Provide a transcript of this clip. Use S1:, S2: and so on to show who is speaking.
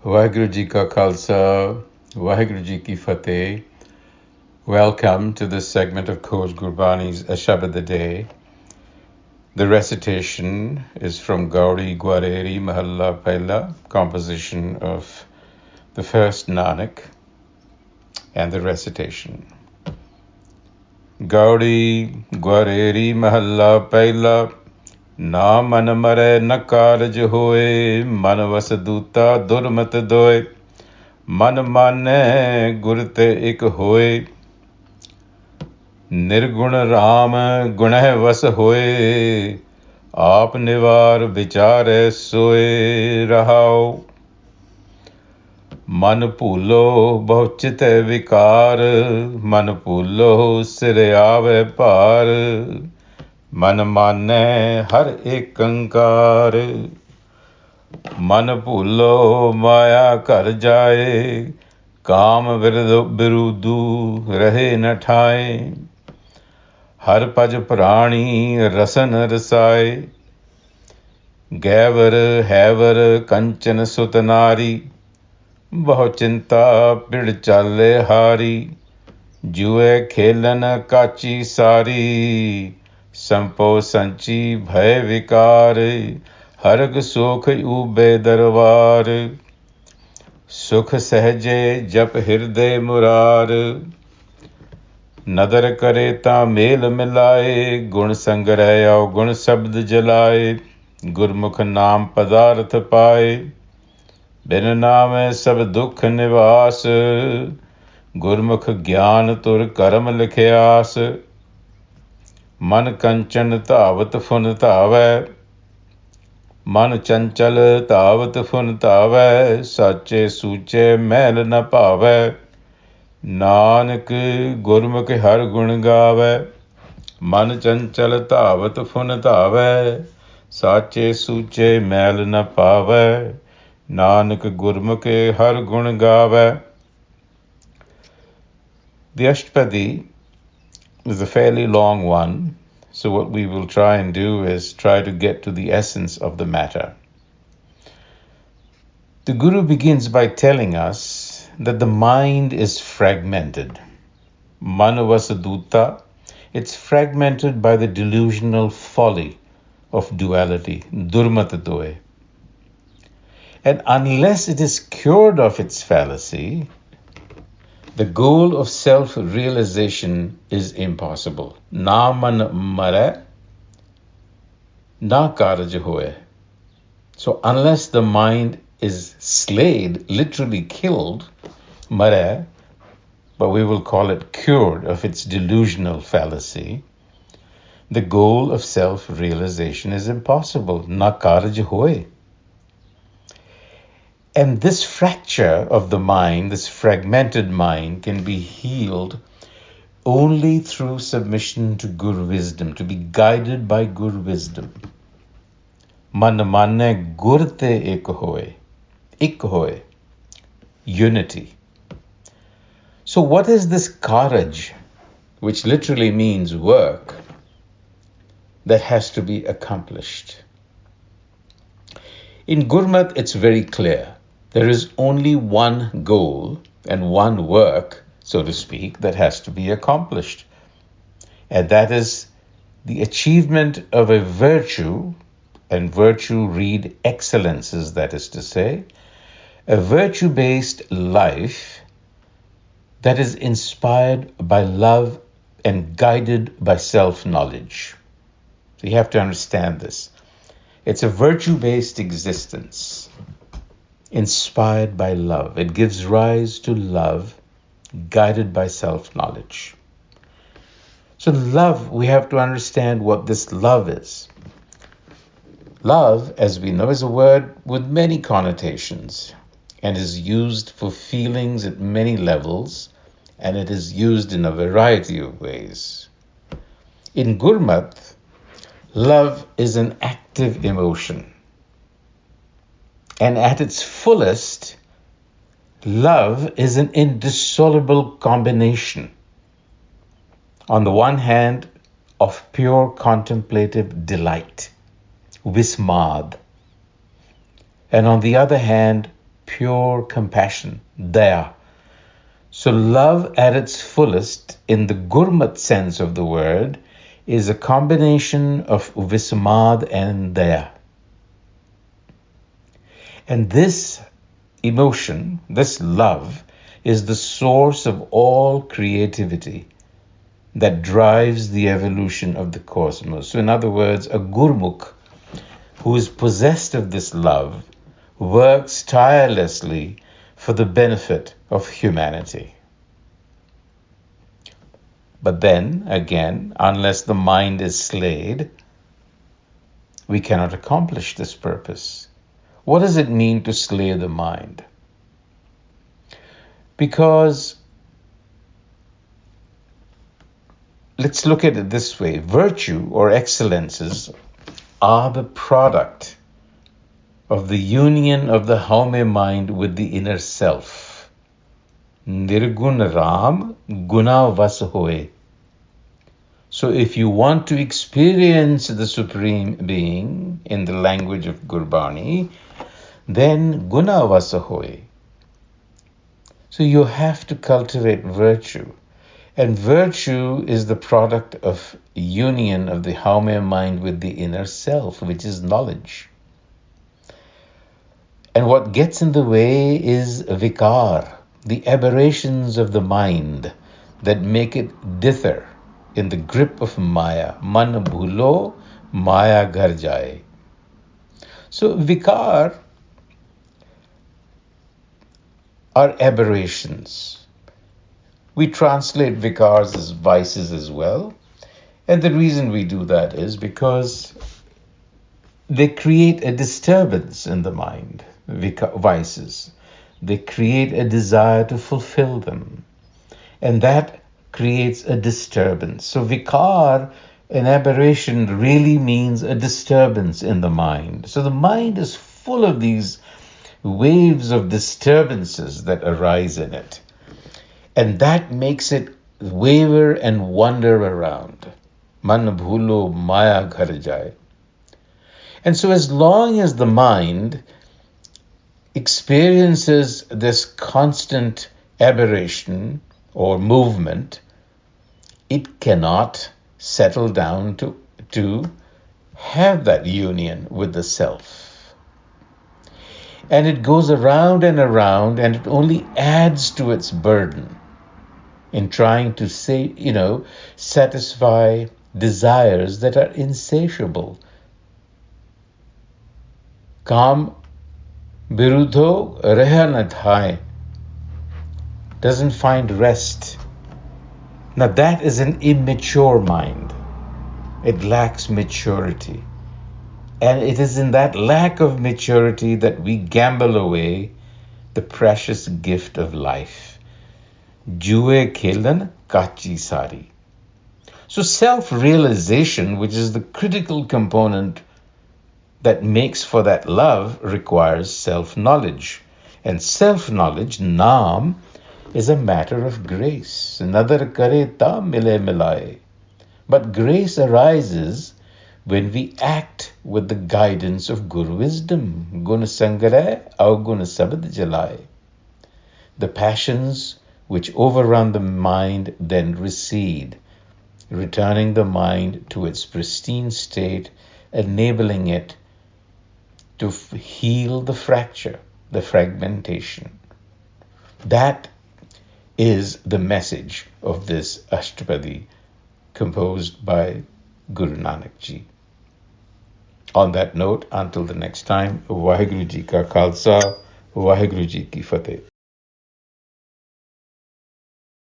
S1: Waheguru Ji Ka Khalsa, Waheguru Ji Ki Fateh. Welcome to this segment of Coach Gurbani's a-sabad-a-day. The recitation is from Gauri Gwareri Mahalla Pehla, composition of the first Nanak, and the recitation. Gauri Gwareri Mahalla Pehla, Na man Marai na Karaj Hoi, man a-sabad-a-day durmat doy, man mane gur te ik hoy, निर्गुण राम गुणह वस होए, आप निवार विचारे सोए रहाओ। मन भूलो बहुचित विकार, मन भूलो सिर आवे पार, मन माने हर एक अंकार। मन भूलो माया कर जाए, काम बिरुदू रहे न ठाए, हर पज प्राणी रसन रसाए, गैवर हैवर कंचन सुत नारी, बहु चिंता पिड़ चाले हारी, जुए खेलन काची सारी, संपो संची भय विकार, हरग सुख ऊबे दरबार, सुख सहजे जप हृदय मुरार, नदर करे ता मेल मिलाए, गुण संग्रह गुण शब्द जलाए, गुरमुख नाम पदार्थ पाए, बिन नाम सब दुख निवास, गुरमुख ज्ञान तुर कर्म लिखियास, मन कंचन धावत फुन धावै, मन चंचल धावत फुन धावै, साचे सूचे मैल न भावै, नानक गुरमुख हर गुण गावै, मन चंचल धावत फुन धावै, साचे सूचे मैल न पावै, नानक गुरमुख हर गुण गावै. The Ashtapadi is a fairly long one, so what we will try and do is try to get to the essence of the matter. The Guru begins by telling us that the mind is fragmented. Manavasa-duta, it's fragmented by the delusional folly of duality, durmat-doy. And unless it is cured of its fallacy, the goal of self-realization is impossible. Na man Marai, na Karaj Hoi. So unless the mind is slayed, literally killed, Marai, but we will call it cured of its delusional fallacy, the goal of self-realization is impossible. Na Karaj Hoi. And this fracture of the mind, this fragmented mind, can be healed only through submission to Guru wisdom, to be guided by Guru wisdom. Man mane gur te ik hoy. Ik hoy. Unity. So what is this karaj, which literally means work, that has to be accomplished? In Gurmat, it's very clear. There is only one goal and one work, so to speak, that has to be accomplished. And that is the achievement of a virtue, and virtue read excellences, that is to say, a virtue-based life that is inspired by love and guided by self-knowledge. So you have to understand this. It's a virtue-based existence, inspired by love. It gives rise to love, guided by self-knowledge. So love, we have to understand what this love is. Love, as we know, is a word with many connotations and is used for feelings at many levels, and it is used in a variety of ways. In Gurmat, love is an active emotion. And at its fullest, love is an indissoluble combination, on the one hand, of pure contemplative delight, vismad, and on the other hand, pure compassion, daya. So love at its fullest, in the Gurmat sense of the word, is a combination of Visamad and daya. And this emotion, this love, is the source of all creativity that drives the evolution of the cosmos. So in other words, a Gurmukh who is possessed of this love works tirelessly for the benefit of humanity. But then, again, unless the mind is slayed, we cannot accomplish this purpose. What does it mean to slay the mind? Because let's look at it this way. Virtue or excellences are the product of the union of the Haume mind with the inner self. Nirgun Ram Guna Vas Hoi. So if you want to experience the Supreme Being in the language of Gurbani, then Guna Vas Hoi. So you have to cultivate virtue. And virtue is the product of union of the Haume mind with the inner self, which is knowledge. And what gets in the way is vikar, the aberrations of the mind that make it dither in the grip of Maya. Man bhulo, Maya ghar jaye. So vikar are aberrations. We translate vikars as vices as well. And the reason we do that is because they create a disturbance in the mind, vices. They create a desire to fulfill them. And that creates a disturbance. So vikar, an aberration, really means a disturbance in the mind. So the mind is full of these waves of disturbances that arise in it. And that makes it waver and wander around. Man bhulo maya ghar jaye. And so as long as the mind experiences this constant aberration or movement, it cannot settle down to have that union with the self. And it goes around, and it only adds to its burden in trying to satisfy desires that are insatiable. Kam birudho reha na thai, doesn't find rest. Now that is an immature mind. It lacks maturity. And it is in that lack of maturity that we gamble away the precious gift of life. Jue khelan kachi sari. So self-realization, which is the critical component that makes for that love, requires self-knowledge. And self-knowledge, naam, is a matter of grace. Nadar kare ta mile milaye. But grace arises when we act with the guidance of Guru wisdom. Gun sangare avgun sabad jalaye. The passions which overrun the mind then recede, returning the mind to its pristine state, enabling it to heal the fracture, the fragmentation. That is the message of this Ashtapadi composed by Guru Nanak Ji. On that note, until the next time, Vaheguru Ji Ka Khalsa, Vaheguru Ji Ki Fateh.